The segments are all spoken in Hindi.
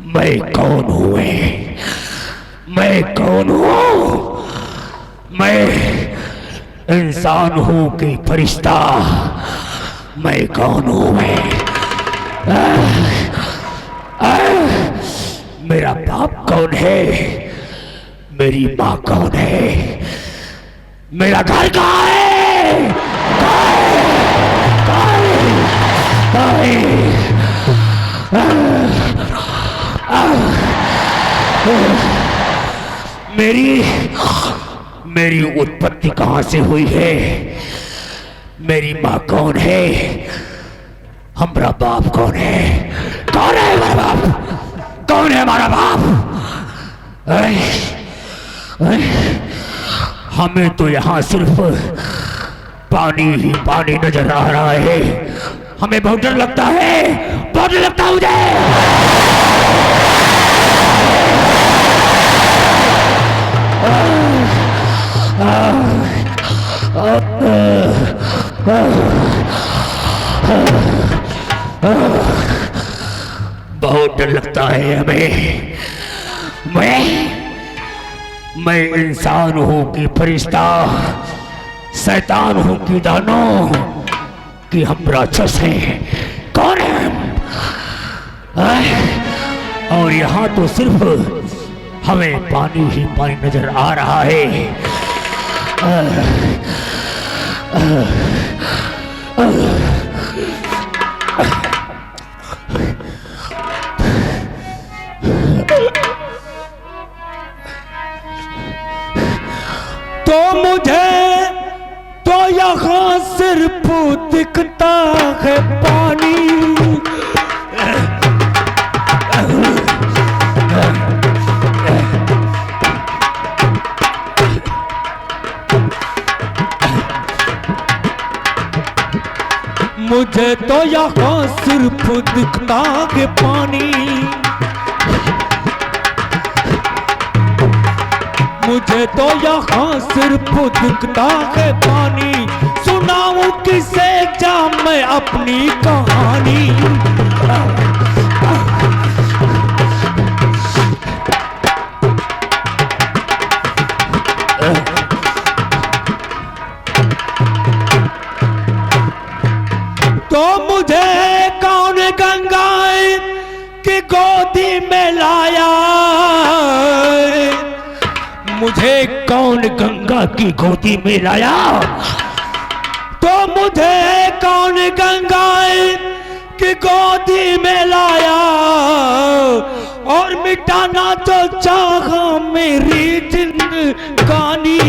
मैं कौन हूँ? मैं कौन हूँ? मैं इंसान हूँ कि फरिश्ता? मैं कौन हूँ? मेरा बाप कौन है? मेरी माँ कौन है? मेरा घर कहाँ है? मेरी उत्पत्ति कहाँ से हुई है? मेरी माँ कौन है? हमारा बाप कौन है? कौन है हमारा बाप? कौन है हमारा बाप? हमें तो यहाँ सिर्फ पानी ही पानी नजर आ रहा है। हमें बहुत डर लगता है, बहुत डर लगता है मुझे। बहुत डर लगता है हमें। मैं इंसान हूँ कि फरिश्ता? शैतान हूँ कि दानव? कि हम राक्षस हैं? कौन है हम? और यहाँ तो सिर्फ हमें पानी ही पानी नजर आ रहा है। तो मुझे तो यहाँ सिर्फ दिखता है पानी। मुझे तो यहाँ सिर्फ दिखता है पानी। मुझे तो यहाँ सिर्फ दिखता है पानी। सुनाऊं किसे जा मैं अपनी कहानी? तो मुझे कौन गंगाएं की गोदी में लाया? मुझे कौन गंगा की गोदी में लाया? तो मुझे कौन गंगाएं की गोदी में लाया? और मिटाना तो चाहा मेरी जिंदगानी।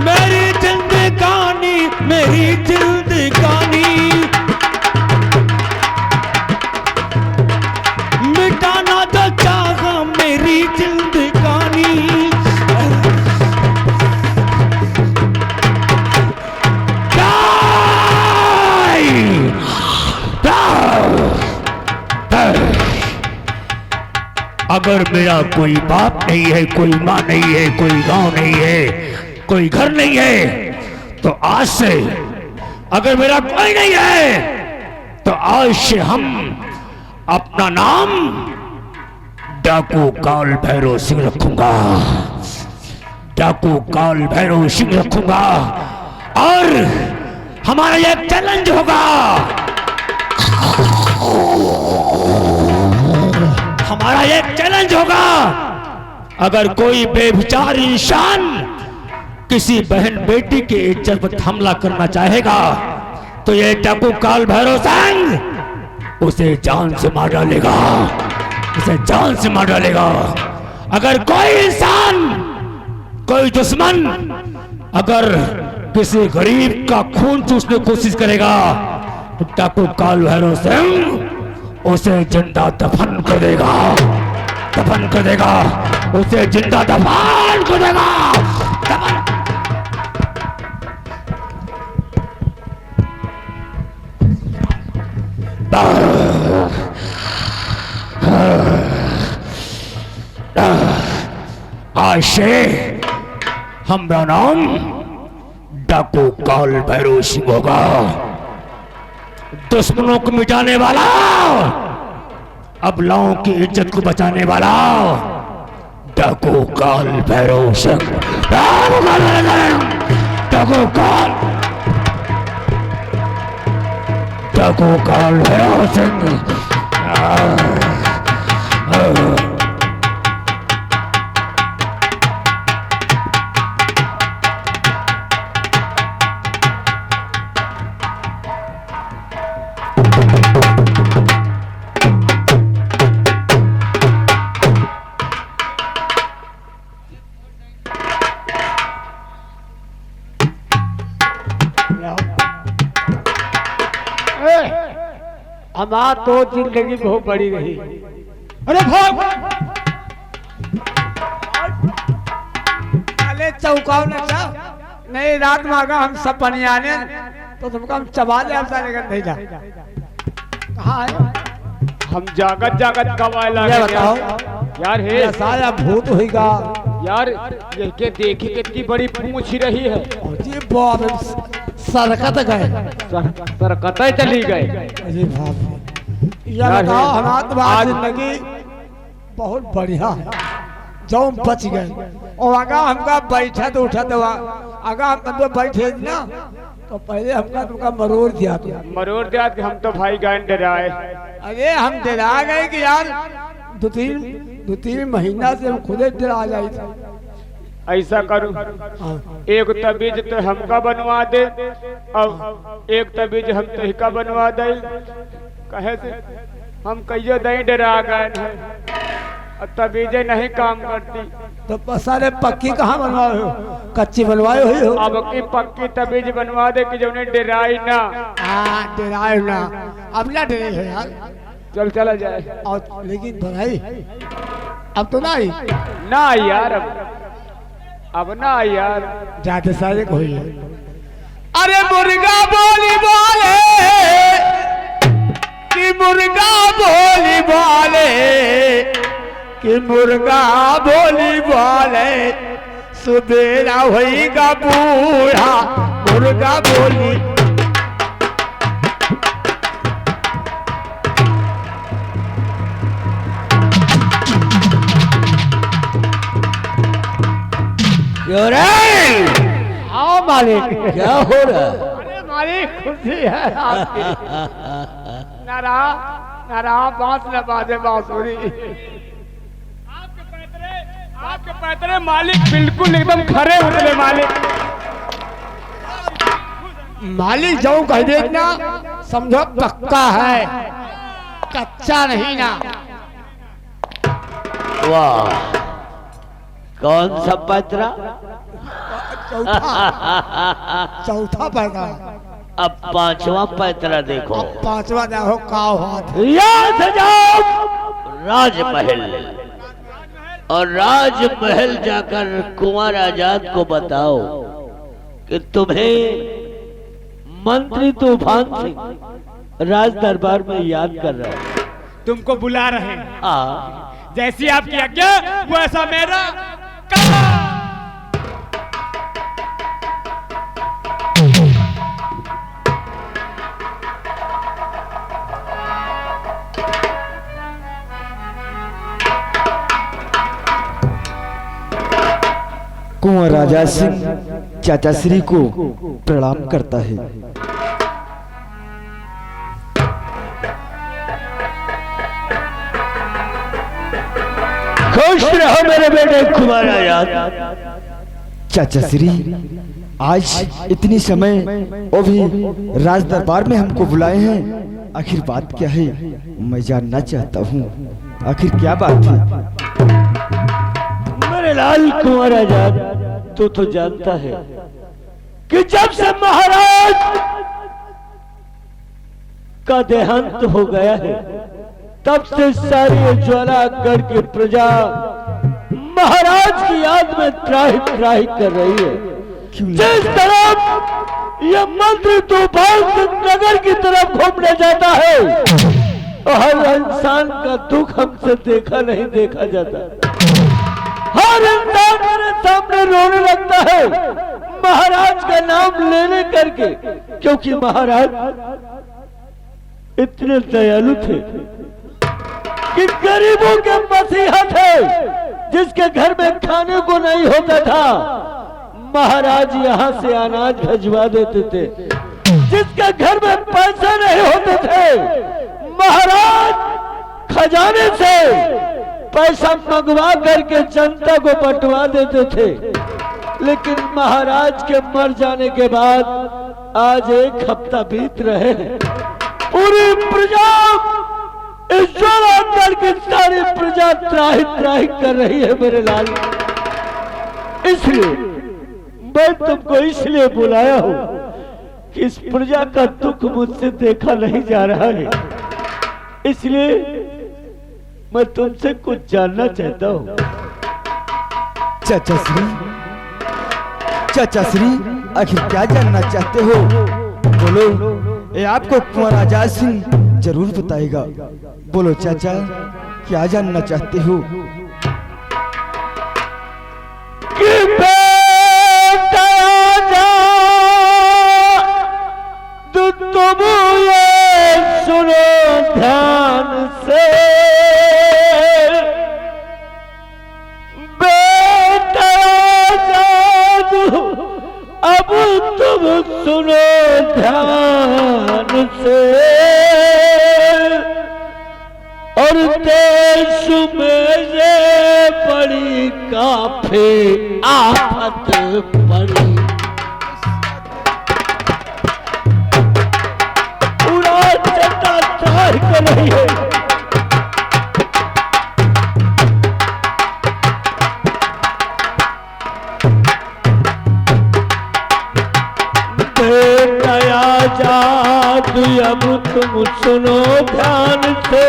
मेरी जिंदगानी, मेरी जिंदगानी मिटाना तो चाहा मेरी जिंदगानी। अगर मेरा कोई बाप नहीं है, कोई माँ नहीं है, कोई गांव नहीं है, कोई घर नहीं है, तो आज से अगर मेरा कोई नहीं है तो आज से हम अपना नाम डाकू काल भैरव सिंह रखूंगा। डाकू काल भैरव सिंह रखूंगा। और हमारा एक चैलेंज होगा। हमारा एक चैलेंज होगा। अगर कोई बेविचार इंसान किसी बहन बेटी के इज्जत पर हमला करना चाहेगा तो ये डाकू काल भैरव सिंह उसे जान से मार डालेगा। उसे जान से मार डालेगा। अगर कोई इंसान, कोई दुश्मन अगर किसी गरीब का खून चूसने की कोशिश करेगा तो डाकू काल भैरव सिंह उसे जिंदा दफन कर देगा। दफन कर देगा। उसे जिंदा दफन कर देगा। दफन। आज से हमारा नाम डाकू काल भैरव सिंह होगा, दुश्मनों को मिटाने वाला, अबलाओं की इज्जत को बचाने वाला डाकू काल भैरव सिंह। डाकू काल भैरव सिंह। हमार तो जिंदगी बहुत बड़ी रही। अरे भाग अरे चौकाव न नहीं, रात मांगा हम सब बनियाने तो तुमको हम चबा ले, हम सारे नहीं जा। कहाँ है? हम जागत जागत कवायला ये बताओ यार, हे साया भूत होगा यार, ये के देखी कितनी बड़ी पूंछ रही है। जी बाप सरकत गए, सरकत चली गए। अरे बाप यार बताओ, हमारी तुम्हारी जिंदगी बहुत बढ़िया है, जो बच गए। और अगर हमका बैठा तो उठा तो अगर हम तो बैठे ना तो पहले हमका तुमका मरोड़ दिया तो मरोड़ दिया कि हम तो भाई गान डराए। अरे हम डरा गए कि यार दो तीन महीना से हम खुदे डरा जाए थे। ऐसा करूं, एक तबीज तो हमका बनवा दे और एक तबीज हम तहिका बनवा दे। कहे से हम कहियो नहीं डरा गए हैं, तबीजें नहीं काम करती। तो सारे पक्की कहाँ बनवाए हो? कच्ची बनवाए हुई हो? अब की पक्की तबीज बनवा दे कि जो डराई ना। हाँ डराए ना, अब ना डरे है यार। चल चला जाए। और लेकिन भाई अब तो नहीं ना यार, अब ना यार, जाते सारे को ही। अरे मुर्गा बोली बोले कि मुर्गा बोली बोले कि मुर्गा बोली बोले, सुबेरा होएगा बूढ़ा मुर्गा बोली। आओ मालिक, क्या हो रहा? अरे मालिक खुशी है आपकी। नारा नारा बांस न बाजे बांसुरी। आपके पैतरे मालिक बिल्कुल एकदम खरे उतरे मालिक। मालिक जो कह दे ना समझो पक्का है, कच्चा नहीं ना। वाह, कौन सा पैतरा? चौथा पैदा। अब पांचवा पैतरा देखो। अब पांचवा देखो का हाथ। याद है जाओ राजमहल, और राजमहल जाकर कुंवर आजाद को बताओ कि तुम्हें मंत्री तूफान सिंह राज दरबार में याद कर रहा है, तुमको बुला रहे हैं। जैसी आपकी आज्ञा वैसा मेरा काम। कुंवर राजा सिंह चाचा श्री को प्रणाम करता है। खुश रहो मेरे बेटे कुंवर आजाद। चाचा श्री, आज इतनी समय वो भी राज दरबार में हमको बुलाए हैं, आखिर बात क्या है? मैं जानना चाहता हूँ, आखिर क्या बात है? मेरे लाल कुंवर आजाद, तू तो जानता है कि जब से महाराज का देहांत हो गया है, तब से सारी ज्वालागढ़ की प्रजा महाराज की याद में त्राही त्राही कर रही है। जिस तरफ ये मंत्री तूफान नगर की तरफ घूमने जाता है, हर इंसान का दुख हमसे देखा नहीं देखा जाता। हर इंसान मेरे सामने रोने लगता है, महाराज का नाम लेने करके, क्योंकि महाराज इतने दयालु थे कि गरीबों के मसीहा थे, जिसके घर में खाने को नहीं होता था महाराज यहाँ से अनाज भिजवा देते थे, जिसके घर में पैसे नहीं होते थे महाराज खजाने से पैसा मंगवा करके जनता को बंटवा देते थे। लेकिन महाराज के मर जाने के बाद आज 1 हफ्ता बीत रहे हैं, पूरी प्रजा इस ज्वालांतल की सारी प्रजा त्राहि त्राहि कर रही है मेरे लाल। इसलिए मैं तुमको इसलिए बुलाया हूं कि इस प्रजा का दुख मुझसे देखा नहीं जा रहा है, इसलिए मैं तुमसे कुछ जानना चाहता हूं। चाचा श्री आखिर क्या जानना चाहते हो? बोलो, ये आपको कुंवर आजाद सिंह जरूर बताएगा। बोलो चाचा, क्या जानना चाहते हो? कि बेटा आजाद तुम ये सुनो ध्यान से, बेटा आजाद अब तुम सुनो ध्यान से, और देश में ये बड़ी काफी आफत पड़ी, पूरा चट्टा त्राहि कर रही है। बेटा आजाद अब तुम सुनो ध्यान से,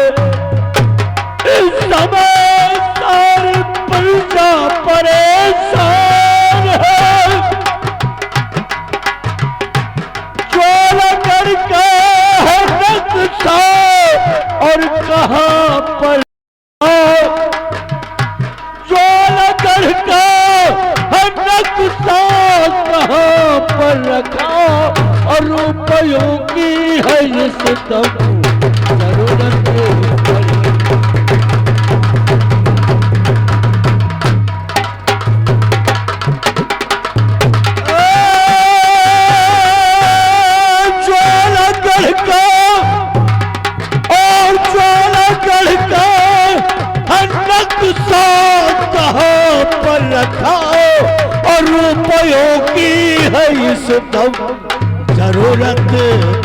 इस समय सारी प्रजा परेशान है, ज्वालागढ़ का है नक्शा और कहाँ पर ज्वालागढ़ का है नक्शा कहाँ पर रखा, और रुपयों की है इस तब जरूरत पड़ी। कहाँ पर रखा और रुपयों की है इस दम जरूरत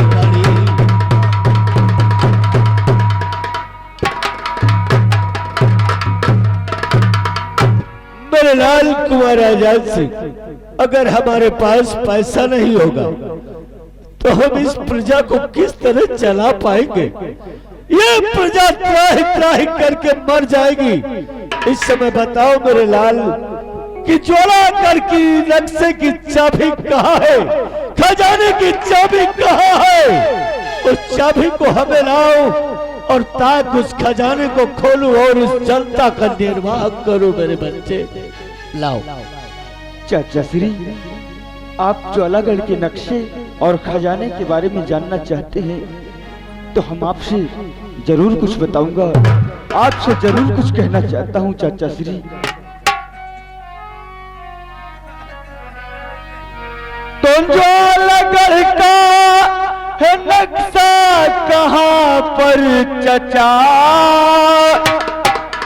पड़ी। मेरे लाल कुंवर आजाद सिंह, अगर हमारे पास पैसा नहीं होगा तो हम इस प्रजा को किस तरह चला पाएंगे? ये प्रजा त्राहि त्राहि करके मर जाएगी। इस समय बताओ मेरे लाल कि ज्वालागढ़ की नक्शे की चाबी कहाँ है, खजाने की चाबी कहाँ है? उस चाबी को हमें लाओ और ताकि उस खजाने को खोलूं और इस जनता का निर्वाह करूं। मेरे बच्चे लाओ। चाचा श्री, आप ज्वालागढ़ के नक्शे और खजाने के बारे में जानना चाहते हैं तो हम आपसे जरूर कुछ बताऊंगा, आपसे जरूर कुछ कहना चाहता हूं चाचा श्री। तो ज्वालागढ़ का है नक्शा कहाँ पर चचा?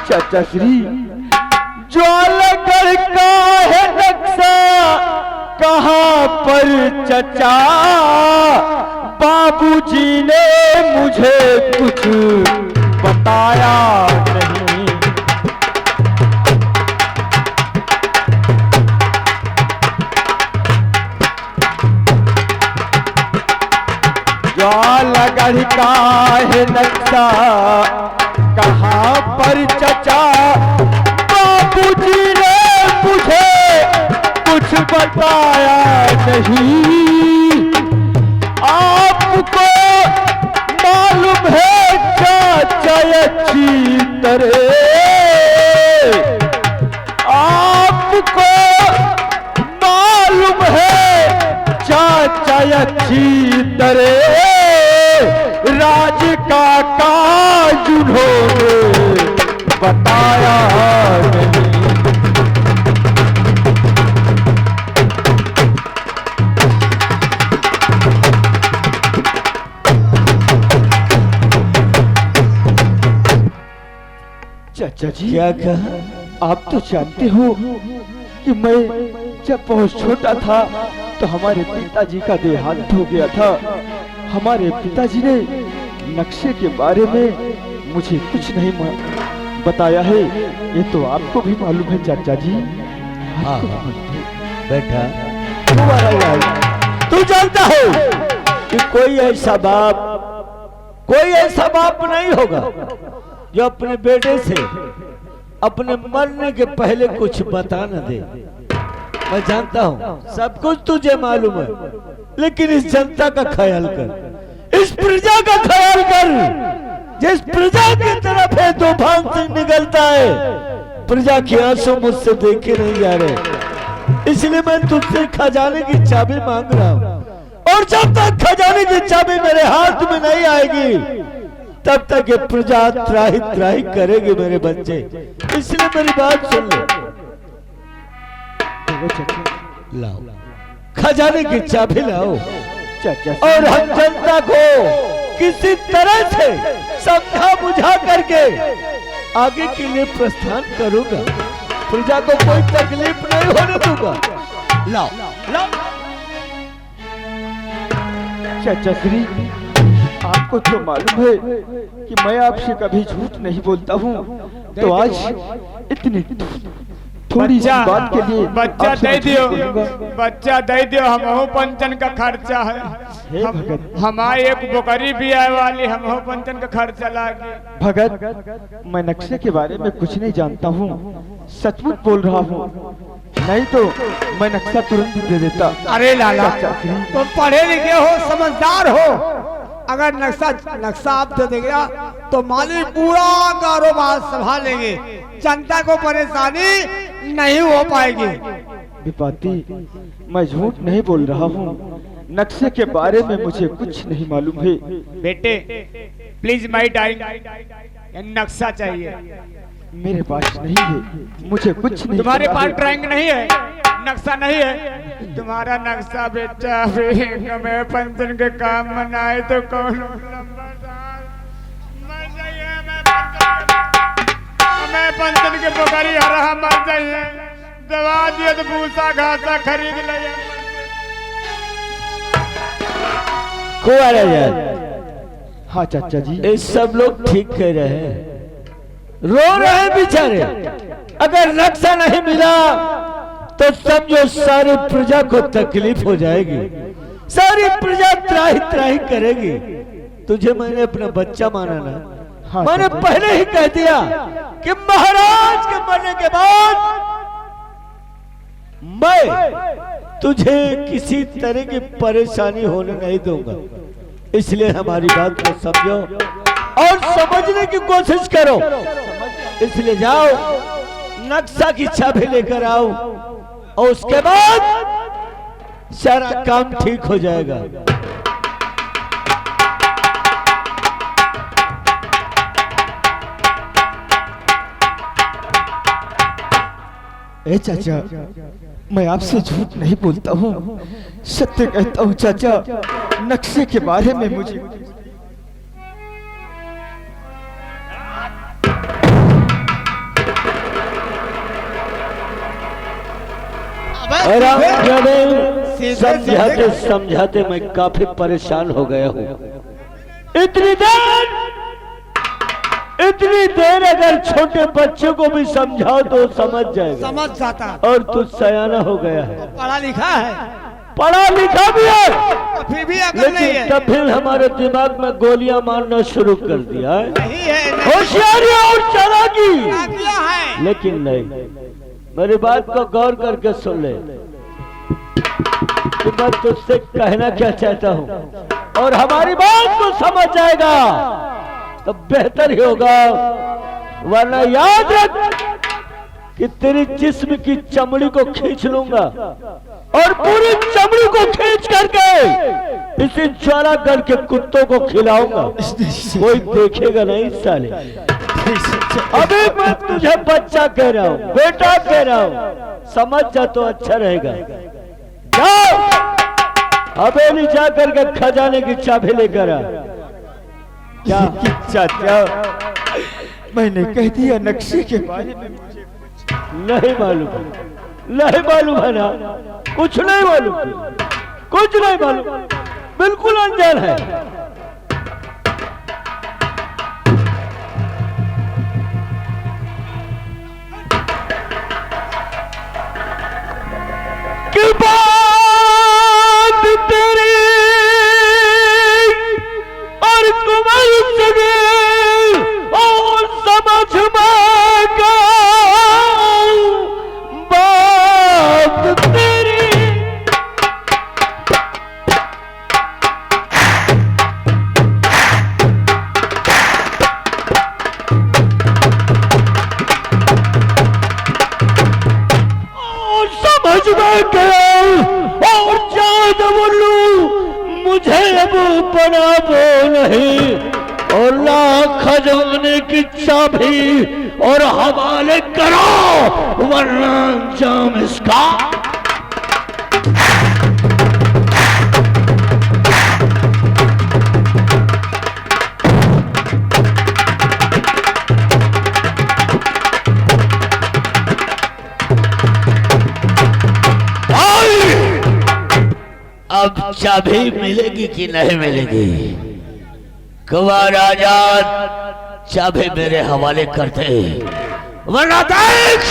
चाचा श्री, ज्वालागढ़ का है नक्शा कहाँ पर चचा? बाबूजी ने मुझे कुछ बताया नहीं। ज्वालागढ़ का है नक्शा कहाँ पर चचा? बाबूजी ने मुझे कुछ बताया नहीं। आपको मालूम है चाचा अच्छी तरह, आपको मालूम है चाहे अच्छी तरह राज का काज उन्होंने बताया नहीं। चाचा जी, क्या कहा? आप तो जानते हो कि मैं जब बहुत छोटा था तो हमारे पिताजी का देहांत हो गया था। हमारे पिताजी ने नक्शे के बारे में मुझे कुछ नहीं बताया है। ये तो आपको भी मालूम है चाचा जी। हाँ बेटा, तू जानता हो कि कोई ऐसा बाप नहीं होगा जो अपने बेटे से अपने मरने के पहले कुछ बता न दे। मैं जानता हूँ सब कुछ तुझे मालूम है, लेकिन इस जनता का ख्याल कर, इस प्रजा का ख्याल कर। जिस प्रजा की तरफ है तूफान से निकलता है, प्रजा के आंसू मुझसे देखे नहीं जा रहे। इसलिए मैं तुझसे खजाने की चाबी मांग रहा हूँ, और जब तक खजाने की चाबी मेरे हाथ में नहीं आएगी तब तक ये प्रजा त्राही त्राही करेगी मेरे बच्चे। इसलिए मेरी बात सुन ले। लाओ खजाने की चाबी लाओ, और हम जनता को किसी तरह से समझा बुझा करके आगे के लिए प्रस्थान करूंगा। प्रजा को कोई तकलीफ नहीं होने दूंगा। लाओ लाओ। चाचा श्री, आपको तो मालूम है कि मैं आपसे कभी झूठ नहीं बोलता हूँ, तो आज इतनी थोड़ी सी बात के लिए बच्चा आपसे दे झूठ दियो, बोलूंगा। बच्चा दे दियो। हमहू पंचन का खर्चा है। हे भगत, हमारी एक बोकरी भी आए वाली, हमहू पंचन का खर्चा लागे। भगत, मैं नक्शे के बारे में कुछ नहीं जानता हूँ, सचमुच बोल रहा हूँ। नहीं तो मैं नक्शा तुरंत दे देता। अरे लाला, चाचा श्री, तुम पढ़े लिखे हो, समझदार हो। अगर नक्शा आप दे देगा तो मालिक पूरा कारोबार संभालेंगे, जनता को परेशानी नहीं हो पाएगी। विपाती, मैं झूठ नहीं बोल रहा हूँ। नक्शे के बारे में मुझे कुछ नहीं मालूम है। बेटे प्लीज माई डाइंग, नक्शा चाहिए। मेरे पास नहीं है, मुझे कुछ नहीं तुम्हारे पता पास है। ड्राइंग नहीं है, नक्शा नहीं है? तुम्हारा नक्शा बेचा मैं पंचन के काम मनाए तो कौन मैं पंचन के पोखरी हरा मर जाइए, दवा दिए तो भूसा घासा खरीद लिया। कुंवर आजाद, हाँ चाचा जी, ये सब लोग ठीक कह रहे हैं, रो रहे हैं बेचारे। अगर नक्शा नहीं मिला तो समझो सारी प्रजा को तकलीफ हो जाएगी, सारी प्रजा त्राही त्राही करेगी। तुझे मैंने अपना बच्चा माना ना, हाँ, मैंने चाचा। पहले ही कह दिया कि महाराज के मरने के बाद मैं तुझे किसी तरह की परेशानी होने नहीं दूंगा। इसलिए हमारी बात को समझो और समझने की कोशिश करो। इसलिए जाओ, नक्शा की चाबी लेकर आओ, और उसके बाद सारा काम ठीक हो जाएगा। ए चाचा, मैं आपसे झूठ नहीं बोलता हूँ, सत्य कहता हूँ चाचा। नक्शे के बारे में मुझे समझाते समझाते मैं काफी परेशान हो गया हूँ। इतनी देर अगर छोटे बच्चे को भी समझाओ तो समझ जाएगा, समझ जाता। और तू सयाना हो गया है, पढ़ा लिखा है, पढ़ा लिखा भी है, फिर भी अकल नहीं लेकिन है। तब फिर हमारे दिमाग में गोलियां मारना शुरू कर दिया है। नहीं है, होशियारी और चालाकी, क्या किया है? लेकिन नहीं। मेरी बात को गौर करके सुन ले कि मैं तुझसे कहना क्या चाहता हूँ, और हमारी बात को समझ जाएगा तो बेहतर ही होगा, वरना याद रख कि तेरी जिस्म की चमड़ी को खींच लूंगा और पूरी चमड़ी को खींच करके इसी ज्वालागढ़ के कुत्तों को खिलाऊंगा। कोई देखेगा नहीं साले। अभी मैं तुझे बच्चा कह रहा हूँ, बेटा कह रहा हूँ, समझ जा तो अच्छा रहेगा। जाओ हवेली जाकर के खजाने की चाबी लेकर आ। क्या चाचा, मैंने कह दिया नक्शे के बारे में मुझे नहीं मालूम, नहीं मालूम है ना, कुछ नहीं मालूम, कुछ नहीं मालूम, बिल्कुल अनजान है। की बात तेरी और कुमार सगे और समझ में का बात तेरी। और समझ में गया और जान बोलू मुझे अब पना वो नहीं, और लाख खजाने की चाबी और हवाले करो वरना अंजाम इसका। अब चाबी मिलेगी कि नहीं मिलेगी? कुंवर आजाद चाबी मेरे हवाले कर दे, वरना देख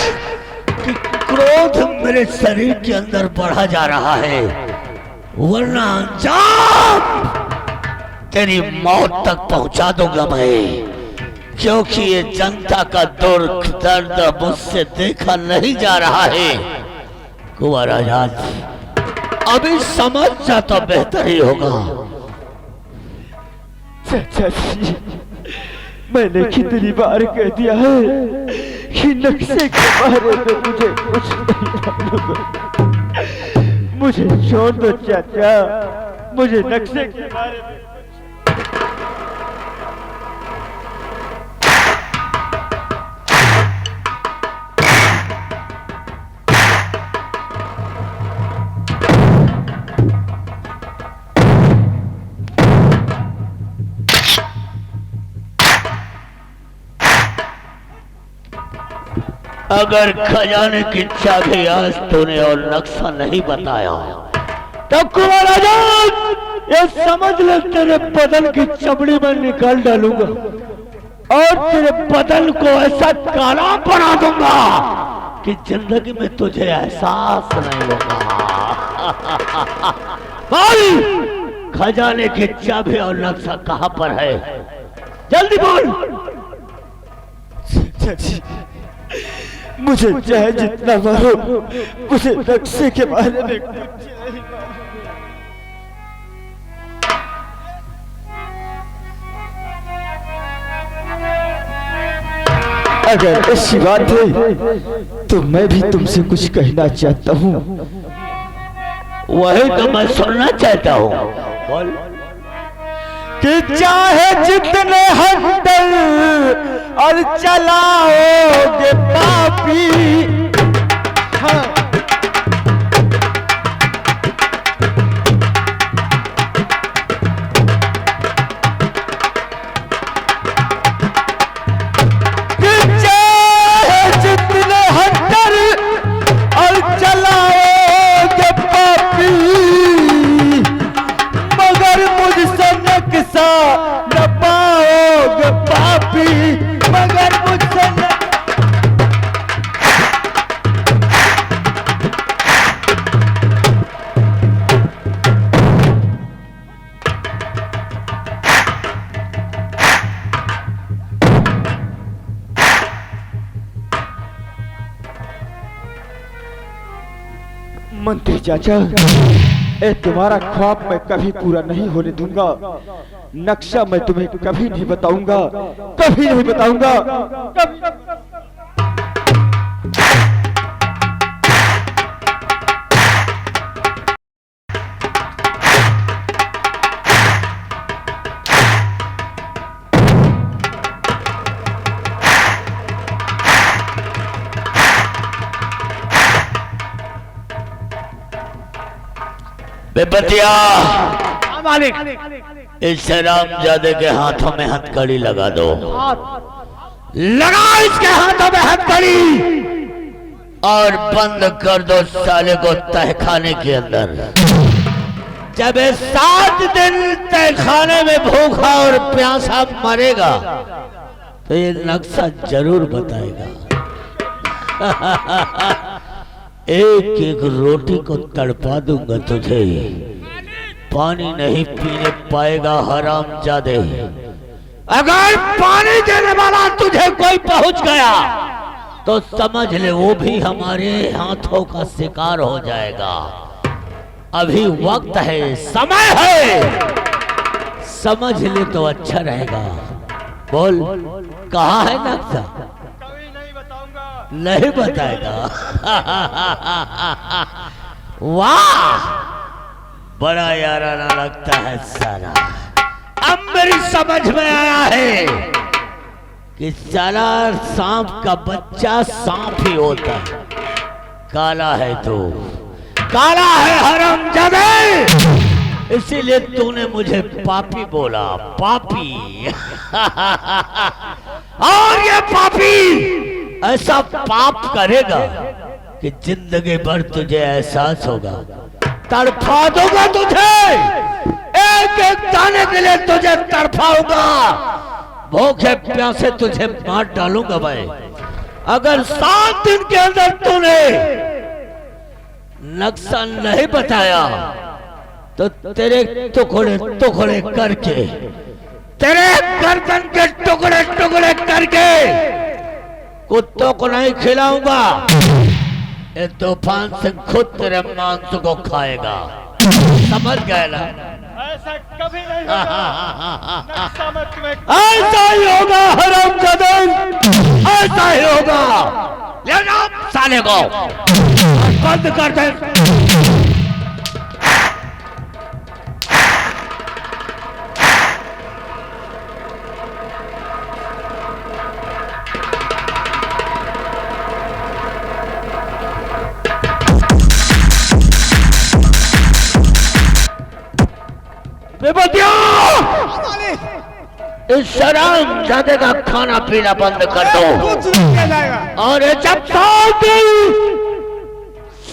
कि क्रोध मेरे शरीर के अंदर बढ़ा जा रहा है, वरना अंजाम तेरी मौत तक पहुंचा दूंगा मैं। क्योंकि ये जनता का दुख दर्द मुझसे देखा नहीं जा रहा है। कुंवर आजाद अभी समझ जा तो बेहतर ही होगा। चाचा जी, मैंने कितनी बार कह दिया है कि नक्शे के बारे में मुझे कुछ नहीं मालूम। मुझे छोड़ दो चाचा, मुझे नक्शे के बारे में अगर खजाने की चाबी आज तूने और नक्शा नहीं बताया तो कुंवर आजाद ये समझ ले तेरे बदन की चमड़ी में निकाल डालूंगा और तेरे बदन को ऐसा काला बना दूंगा कि जिंदगी में तुझे एहसास नहीं होगा। भाई खजाने की चाबी और नक्शा कहां पर है? जल्दी बोल। चाचा जी, मुझे चाहे जितना मारो, मुझे नक्शे के बारे में कुछ नहीं मालूम। अगर ऐसी बात है तो मैं भी तुमसे कुछ कहना चाहता हूँ। वही तो मैं सुनना चाहता हूँ। बोल। कि चाहे जितने हंटर और चलाओगे पापी, हाँ। कि चाहे जितने हंटर और चलाओगे पापी, मगर मुझसे नक्शा न पाओगे पापी, मगर मुझसे मंत्री चाचा, ए तुम्हारा ख्वाब मैं कभी पूरा नहीं होने दूंगा। नक्शा मैं तुम्हें कभी नहीं बताऊंगा, कभी नहीं बताऊंगा, कभी। बेपतिया मालिक इस रामजादे के हाथों में हथकड़ी लगा दो। लगा इसके हाथों में हथकड़ी और बंद कर दो साले को तहखाने के अंदर। जब 7 दिन तहखाने में भूखा और प्यासा मरेगा तो ये नक्शा जरूर बताएगा। एक एक रोटी को तड़पा दूंगा तुझे, पानी नहीं पीने पाएगा हरामजादे। अगर पानी देने वाला तुझे कोई पहुंच गया तो समझ ले वो भी हमारे हाथों का शिकार हो जाएगा। अभी वक्त है, समय है, समझ ले तो अच्छा रहेगा। बोल कहाँ है नक्शा? नहीं बताएगा। वाह बड़ा याराना लगता है साला। अब मेरी समझ में आया है कि साला सांप का बच्चा सांप ही होता है। काला है तो काला है हरामजादे, इसीलिए तूने मुझे पापी बोला, पापी। और ये पापी ऐसा पाप करेगा कि जिंदगी भर तुझे एहसास होगा। तड़फा दूंगा तुझे, एक एक दाने के लिए तुझे तड़फाऊंगा। भूखे प्यासे तुझे मार डालूंगा भाई। अगर 7 दिन के अंदर तूने नक्शा नहीं बताया तो तेरे टुकड़े टुकड़े करके, तेरे गर्दन के टुकड़े टुकड़े करके कुत्तों को नहीं खिलाऊंगा। ये तूफान से खुद तेरे मांस को खाएगा। समझ गए ना? ऐसा कभी नहीं होगा। ऐसा ही होगा हरामजादे, ऐसा ही होगा। ले जाओ साले को और बंद कर दे। बेबतिया इस हरामजादे का खाना पीना बंद कर दो। कुछ नहीं किया जाएगा। और जब 7 दिन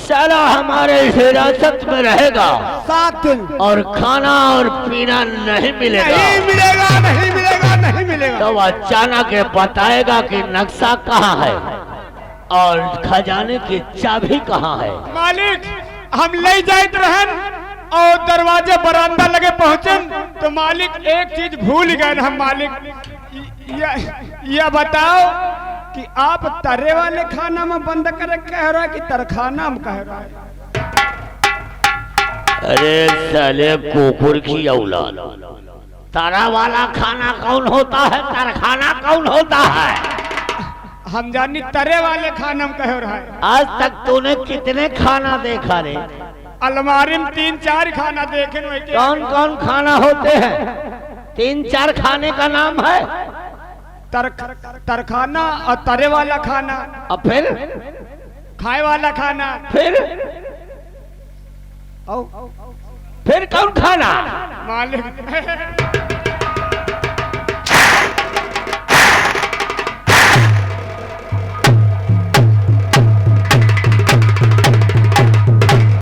साला हमारे हिरासत में रहेगा 7 दिन और खाना और पीना नहीं मिलेगा, नहीं मिलेगा, नहीं मिलेगा, नहीं मिलेगा। तो अचानक ये बताएगा कि नक्शा कहाँ है और खजाने की चाबी कहाँ है। मालिक हम ले जाते रहन और दरवाजे बरामदा लगे पहुंचन तो मालिक एक चीज भूल गए हम। मालिक यह बताओ कि आप तरे वाले खाना में बंद कर कह रहा है कि तरखाना में कह रहा है? अरे साले कुकुर की औलाद, तारा वाला खाना कौन होता है, तरखाना कौन होता है? हम जानी तरे वाले खाना में कह रहा है। आज तक तूने कितने खाना देखा रे? अलमारी में 3-4 खाना देखे। कौन कौन खाना होते हैं? 3-4 खाने का नाम है। तरखाना और तरे वाला खाना और फिर खाए वाला खाना, फिर कौन खाना? मालिक